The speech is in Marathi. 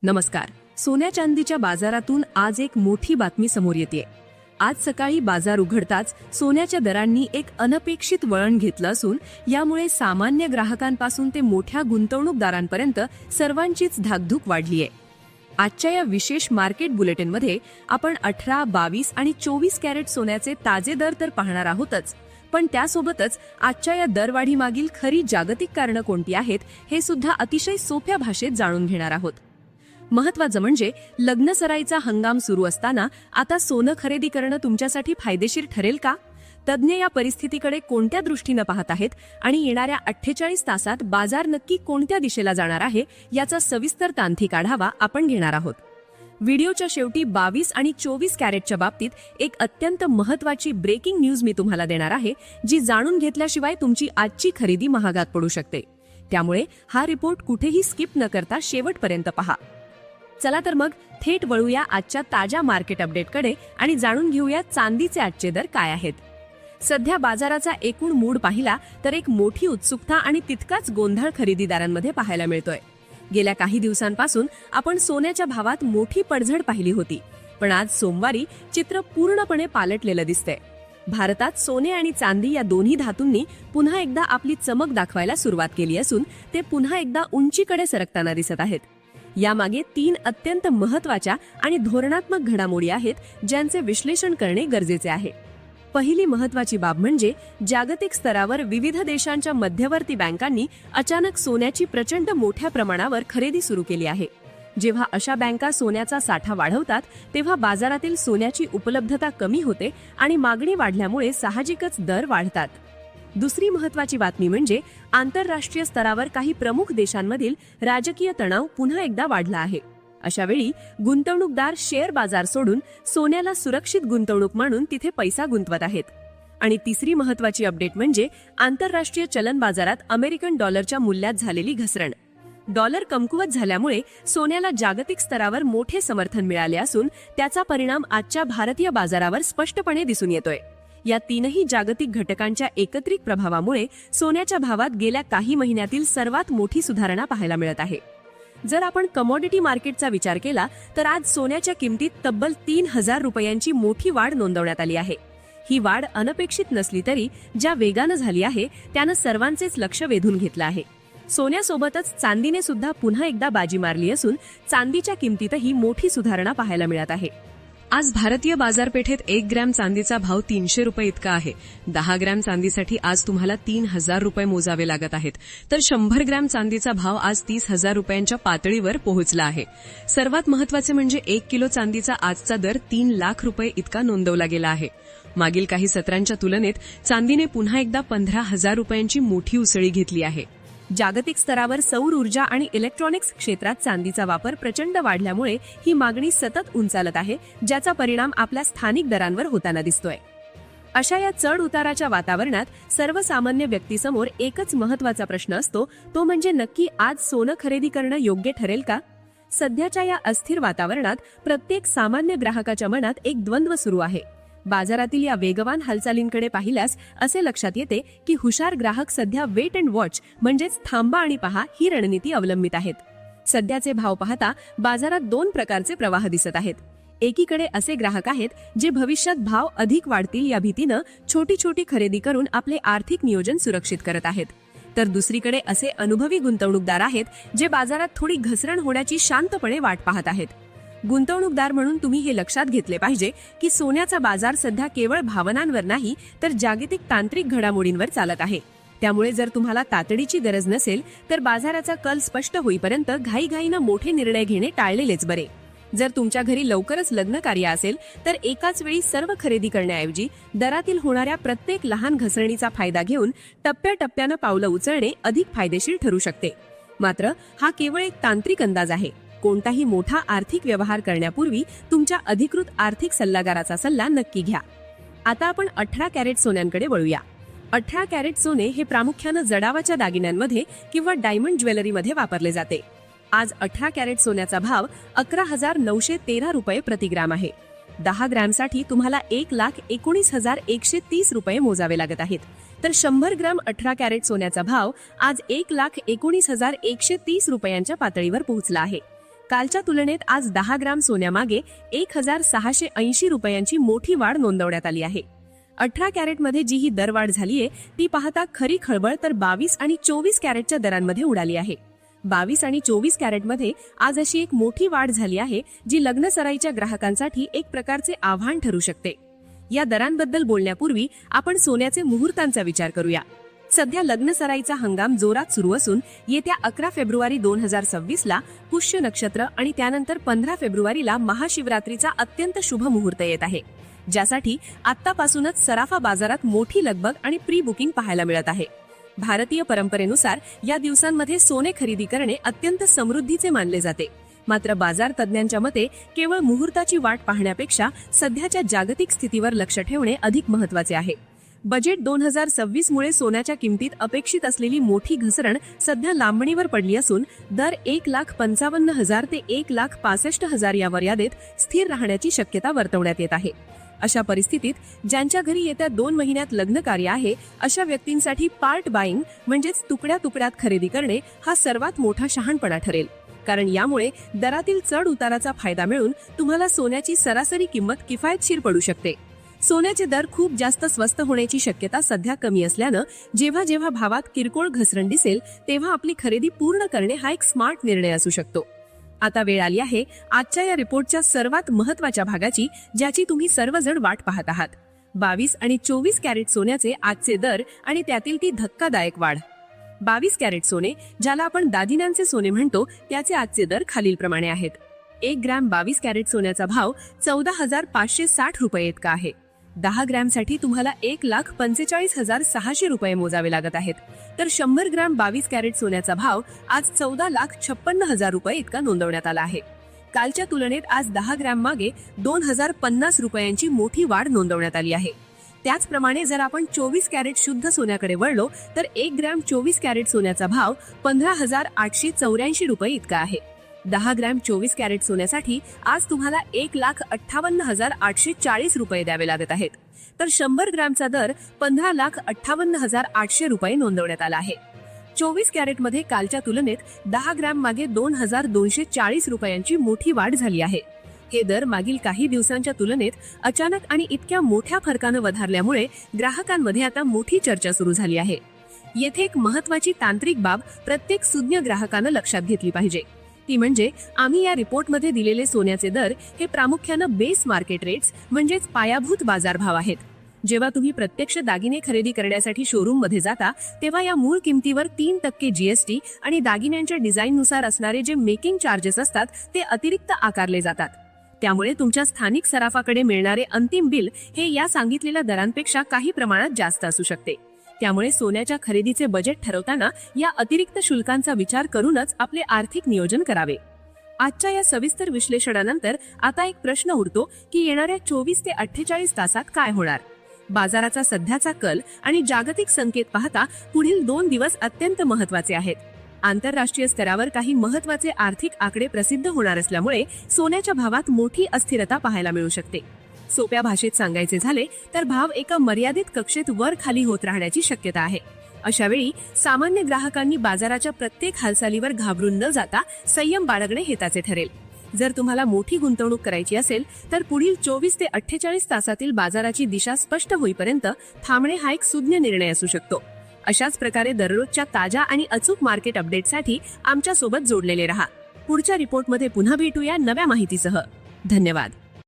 नमस्कार. सोन्या चांदीच्या बाजारातून आज एक मोठी बातमी समोर येते. आज सकाळी बाजार उघडताच सोन्याच्या दरांनी एक अनपेक्षित वळण घेतलं असून यामुळे सामान्य ग्राहकांपासून ते मोठ्या गुंतवणूकदारांपर्यंत सर्वांचीच धाकधूक वाढलीय. आजच्या या विशेष मार्केट बुलेटिनमध्ये आपण 18, 22 आणि 24 कॅरेट सोन्याचे ताजे दर तर पाहणार आहोतच, पण त्यासोबतच आजच्या या दरवाढीमागील खरी जागतिक कारणं कोणती आहेत हे सुद्धा अतिशय सोप्या भाषेत जाणून घेणार आहोत. महत्त्वाचं म्हणजे लग्नसराईचा हंगाम सुरू असताना आता सोनं खरेदी करणं तुमच्यासाठी फायदेशीर ठरेल का? तज्ज्ञ या परिस्थितीकडे कोणत्या दृष्टीनं पाहत आहेत आणि येणाऱ्या 48 तासात बाजार नक्की कोणत्या दिशेला जाणार आहे याचा सविस्तर तांत्रिक आढावा आपण घेणार आहोत. व्हिडिओच्या शेवटी 22 आणि 24 कॅरेटच्या बाबतीत एक अत्यंत महत्त्वाची ब्रेकिंग न्यूज मी तुम्हाला देणार आहे, जी जाणून घेतल्याशिवाय तुमची आजची खरेदी महागात पडू शकते. त्यामुळे हा रिपोर्ट कुठेही स्किप न करता शेवटपर्यंत पहा. चला तर मग थेट वळूया आजच्या ताज्या मार्केट अपडेटकडे आणि जाणून घेऊया चांदीचे आजचे दर काय आहेत. सध्या बाजाराचा एकूण मूड पाहिला तर एक मोठी उत्सुकता आणि तितकाच गोंधळ खरेदीदारांमध्ये पाहायला मिळतोय. गेल्या काही दिवसांपासून आपण सोन्याच्या भावात मोठी पडझड पाहिली होती, पण आज सोमवारी चित्र पूर्णपणे पालटलेलं दिसतंय. भारतात सोने आणि चांदी या दोन्ही धातूंनी पुन्हा एकदा आपली चमक दाखवायला सुरुवात केली असून ते पुन्हा एकदा उंचीकडे सरकताना दिसत आहेत. यामागे 3 अत्यंत महत्त्वाच्या आणि धोरणात्मक घडामोडी आहेत, ज्यांचे विश्लेषण करणे गरजेचे आहे. पहिली महत्त्वाची बाब म्हणजे जागतिक स्तरावर विविध देशांच्या मध्यवर्ती बँकांनी अचानक सोन्याची प्रचंड मोठ्या प्रमाणावर खरेदी सुरू केली आहे. जेव्हा अशा बँका सोन्याचा साठा वाढवतात तेव्हा बाजारातील सोन्याची उपलब्धता कमी होते आणि मागणी वाढल्यामुळे साहजिकच दर वाढतात. दुसरी महत्त्वाची बातमी म्हणजे आंतरराष्ट्रीय स्तरावर काही प्रमुख देशांमधील राजकीय तणाव पुन्हा एकदा वाढला आहे. अशा वेळी गुंतवणूकदार शेअर बाजार सोडून सोन्याला सुरक्षित गुंतवणूक मानून तिथे पैसा गुंतवत आहेत. आणि तिसरी महत्त्वाची अपडेट म्हणजे आंतरराष्ट्रीय चलन बाजारात अमेरिकन डॉलरच्या मूल्यात झालेली घसरण. डॉलर कमकुवत झाल्यामुळे सोन्याला जागतिक स्तरावर मोठे समर्थन मिळाले असून त्याचा परिणाम आजच्या भारतीय बाजारावर स्पष्टपणे दिसून येतोय. या तीनही जागतिक घटकांच्या एकत्रित प्रभावामुळे सोन्याच्या भावात गेल्या काही महिन्यातील सर्वात मोठी सुधारणा पाहायला मिळत आहे. जर आपण कमॉडिटी मार्केटचा विचार केला तर आज सोन्याच्या किमतीत तब्बल 3000 रुपयांची मोठी वाढ नोंदवण्यात आली आहे. ही वाढ अनपेक्षित नसली तरी ज्या वेगानं झाली आहे त्यानं सर्वांचेच लक्ष वेधून घेतलं आहे. सोन्यासोबतच चांदीने सुद्धा पुन्हा एकदा बाजी मारली असून चांदीच्या किमतीतही मोठी सुधारणा पाहायला मिळत आहे. आज भारतीय बाजारपेठेत 1 ग्रॅम चांदीचा भाव 300 रुपये इतका आहे. 10 ग्रॅम चांदीसाठी आज तुम्हाला 3000 रुपये मोजावे लागत आहेत, तर 100 ग्रॅम चांदीचा भाव आज 30,000 रुपयांच्या पातळीवर पोहोचला आहे. सर्वात महत्त्वाचे म्हणजे 1 किलो चांदीचा आजचा दर 3 लाख रुपये इतका नोंदवला गेला आहे. मागील काही सत्रांच्या तुलनेत चांदीने पुन्हा एकदा 15,000 रुपयांची मोठी उसळी घेतली आहे. जागतिक स्तरावर सौर ऊर्जा आणि इलेक्ट्रॉनिक्स क्षेत्रात चांदीचा वापर प्रचंड वाढल्यामुळे ही मागणी सतत उंचालत आहे, ज्याचा परिणाम आपल्या स्थानिक दरांवर होताना दिसतोय. अशा या चढ उताराच्या वातावरणात सर्वसामान्य व्यक्तीसमोर एकच महत्त्वाचा प्रश्न असतो, तो म्हणजे नक्की आज सोनं खरेदी करणं योग्य ठरेल का? सध्याच्या या अस्थिर वातावरणात प्रत्येक सामान्य ग्राहकाच्या मनात एक द्वंद्व सुरू आहे. बाजारातील या वेगवान हालचालींकडे पाहिल्यास असे लक्षात येते की हुशार ग्राहक सध्या वेट अँड वॉच म्हणजेच थांबा आणि पहा ही रणनीती अवलंबित आहेत. सध्याचे भाव पाहता बाजारात 2 प्रकारचे प्रवाह दिसत आहेत. एकीकडे असे ग्राहक आहेत जे भविष्यात भाव अधिक वाढतील या भीतीनं छोटी छोटी खरेदी करून आपले आर्थिक नियोजन सुरक्षित करत आहेत, तर दुसरीकडे असे अनुभवी गुंतवणूकदार आहेत जे बाजारात थोडी घसरण होण्याची शांतपणे वाट पाहत आहेत. गुंतवणूकदार म्हणून तुम्ही हे लक्षात घेतले पाहिजे की सोन्याचा बाजार सध्या केवळ भावनांवर नाही तर जागतिक तांत्रिक घडामोडींवर चालत आहे. त्यामुळे जर तुम्हाला तातडीची गरज नसेल तर बाजाराचा कल स्पष्ट होईपर्यंत घाईघाईनं मोठे निर्णय घेणे टाळलेलेच बरे. जर तुमच्या घरी लवकरच लग्न कार्य असेल तर एकाच वेळी सर्व खरेदी करण्याऐवजी दरातील होणाऱ्या प्रत्येक लहान घसरणीचा फायदा घेऊन टप्प्याटप्प्यानं पावलं उचलणे अधिक फायदेशीर ठरू शकते. मात्र हा केवळ एक तांत्रिक अंदाज आहे. कोणताही मोठा आर्थिक व्यवहार करण्यापूर्वी तुमच्या अधिकृत आर्थिक सल्लागाराचा सल्ला नक्की घ्या. आता आपण 18 कॅरेट सोन्यांकडे वळूया. 18 कॅरेट सोने हे प्रामुख्याने जडावाच्या दागिन्यांमध्ये किंवा डायमंड ज्वेलरीमध्ये वापरले जाते. आज 18 कॅरेट सोन्याचा भाव 11,913 रुपये प्रति ग्राम आहे. 10 ग्रॅमसाठी तुम्हाला 1,19,130 रुपये मोजावे लागत आहेत, तर 100 ग्रॅम 18 कॅरेट सोन्याचा भाव आज 1,19,130 रुपयांच्या पातळीवर पोहोचला आहे. कालच्या तुलनेत आज 10 ग्राम सोन्यामागे 1,680 रुपयांची मोठी वाढ नोंदवण्यात आली आहे. 18 कॅरेटमध्ये जी ही दरवाढ झालीये ती पाहता खरी खळबळ तर 22 आणि 24 कॅरेटच्या दरांमध्ये उडाली आहे. 22 आणि 24 कॅरेटमध्ये आज अशी एक मोठी वाढ झाली आहे जी लग्नसराईच्या ग्राहकांसाठी एक प्रकारचे आव्हान ठरू शकते. या दरांबद्दल बोलण्यापूर्वी आपण सोन्याचे मुहूर्तांचा विचार करूया. सध्या लग्नसराईचा हंगाम जोरात सुरू असून येत्या 11 फेब्रुवारी 2026 ला पुष्य नक्षत्र आणि त्यानंतर 15 फेब्रुवारीला महाशिवरात्रीचा अत्यंत शुभ मुहूर्त येत आहे, ज्यासाठी आत्तापासूनच सराफा बाजारात मोठी लगबग आणि प्री बुकिंग पाहायला मिळत आहे. भारतीय परंपरेनुसार या दिवसांमध्ये सोने खरेदी करणे अत्यंत समृद्धीचे मानले जाते. मात्र बाजार तज्ज्ञांच्या मते केवळ मुहूर्ताची वाट पाहण्यापेक्षा सध्याच्या जागतिक स्थितीवर लक्ष ठेवणे अधिक महत्त्वाचे आहे. बजेट 2026 मुळे सोन्याच्या किमतीत अपेक्षित असलेली मोठी घसरण सध्या लांबणीवर पडली असून दर 1,55,000 ते 1,65,000 या मर्यादेत स्थिर राहण्याची शक्यता वर्तवण्यात येत आहे. अशा परिस्थितीत ज्यांच्या घरी येत्या 2 महिन्यात लग्न कार्य आहे अशा व्यक्तींसाठी पार्ट बाईंग म्हणजेच तुकड्या तुकड्यात खरेदी करणे हा सर्वात मोठा शहाणपणा ठरेल, कारण यामुळे दरातील चढ उताराचा फायदा मिळून तुम्हाला सोन्याची सरासरी किंमत किफायतशीर पडू शकते. सोन्याचे दर खूप जास्त स्वस्त होण्याची शक्यता सध्या कमी असल्यानं जेव्हा जेव्हा भावात किरकोळ घसरण दिसेल तेव्हा आपली खरेदी पूर्ण करणे हा एक स्मार्ट निर्णय असू शकतो. आता वेळ आली आहे आजच्या या रिपोर्टच्या सर्वात महत्त्वाच्या भागाची, ज्याची तुम्ही सर्वजण वाट पाहत आहात. 22 आणि 24 कॅरेट सोन्याचे आजचे दर आणि त्यातील ती धक्कादायक वाढ. 22 कॅरेट सोने, ज्याला आपण दागिन्यांचे सोने म्हणतो, त्याचे आजचे दर खालीलप्रमाणे आहेत. 1 ग्रॅम 22 कॅरेट सोन्याचा भाव 14,560 रुपये इतका आहे. 10 ग्रॅमसाठी तुम्हाला 1,45,600 रुपये मोजावे लागत आहेत, तर 100 ग्रॅम 22 कॅरेट सोन्याचा भाव आज 14,56,000 रुपये इतका नोंदवण्यात आला आहे. कालच्या तुलनेत आज 10 ग्रॅम मागे 2,050 रुपयांची मोठी वाढ नोंदवण्यात आली आहे. त्याचप्रमाणे जर आपण 24 कॅरेट शुद्ध सोन्याकडे वळलो तर 1 ग्रॅम 24 कॅरेट सोन्याचा भाव 15,884 रुपये इतका आहे. 10 ग्रॅम 24 कॅरेट सोन्यासाठी आज तुम्हाला 1,58,840 रुपये द्यावे लागत आहेत, तर 100 ग्रॅमचा दर 15,58,800 रुपये नोंदवण्यात आला आहे. 24 कॅरेटमध्ये कालच्या तुलनेत 10 ग्रॅम मागे 2,240 रुपयांची मोठी वाढ झाली आहे. हे दर मागील काही दिवसांच्या तुलनेत अचानक आणि इतक्या मोठ्या फरकानं वधारल्यामुळे ग्राहकांमध्ये आता मोठी चर्चा सुरू झाली आहे. येथे एक महत्त्वाची तांत्रिक बाब प्रत्येक सुज्ञ ग्राहकानं लक्षात घेतली पाहिजे. ती म्हणजे आम्ही या रिपोर्टमध्ये दिलेले सोन्याचे दर हे प्रामुख्यानं बेस मार्केट रेट्स म्हणजेच पायाभूत बाजारभाव आहेत. जेव्हा तुम्ही प्रत्यक्ष दागिने खरेदी करण्यासाठी शोरूम मध्ये जाता तेव्हा या मूळ किमतीवर 3% GST आणि दागिन्यांच्या डिझाईननुसार असणारे जे मेकिंग चार्जेस असतात ते अतिरिक्त आकारले जातात. त्यामुळे तुमच्या स्थानिक सराफाकडे मिळणारे अंतिम बिल हे या सांगितलेल्या दरांपेक्षा काही प्रमाणात जास्त असू शकते. त्यामुळे सोन्याच्या खरेदीचे बजेट ठरवताना या अतिरिक्त शुल्कांचा विचार करूनच आपले आर्थिक नियोजन करावे. आजच्या या सविस्तर विश्लेषणानंतर आता एक प्रश्न उरतो की येणाऱ्या 24 ते 48 तासात काय होणार. बाजाराचा सध्याचा कल आणि जागतिक संकेत पाहता पुढील 2 दिवस अत्यंत महत्त्वाचे आहेत. आंतरराष्ट्रीय स्तरावर काही महत्त्वाचे आर्थिक आकडे प्रसिद्ध होणार असल्यामुळे सोन्याच्या भावात मोठी अस्थिरता पाहायला मिळू शकते. सोप्या भाषेत सांगायचे झाले तर भाव एका मर्यादित कक्षेत वर खाली होत राहण्याची शक्यता आहे. अशा वेळी सामान्य ग्राहकांनी बाजाराच्या प्रत्येक हालचालीवर घाबरून न जाता संयम बाळगणे हिताचे ठरेल. जर तुम्हाला मोठी गुंतवणूक करायची असेल तर पुढील 24 ते 48 तासातील बाजाराची दिशा स्पष्ट होईपर्यंत थांबणे हा एक सुज्ञ निर्णय असू शकतो. अशाच प्रकारे दररोजच्या ताज्या आणि अचूक मार्केट अपडेटसाठी आमच्या सोबत जोडलेले रहा. पुढच्या रिपोर्टमध्ये पुन्हा भेटूया नव्या माहितीसह. धन्यवाद.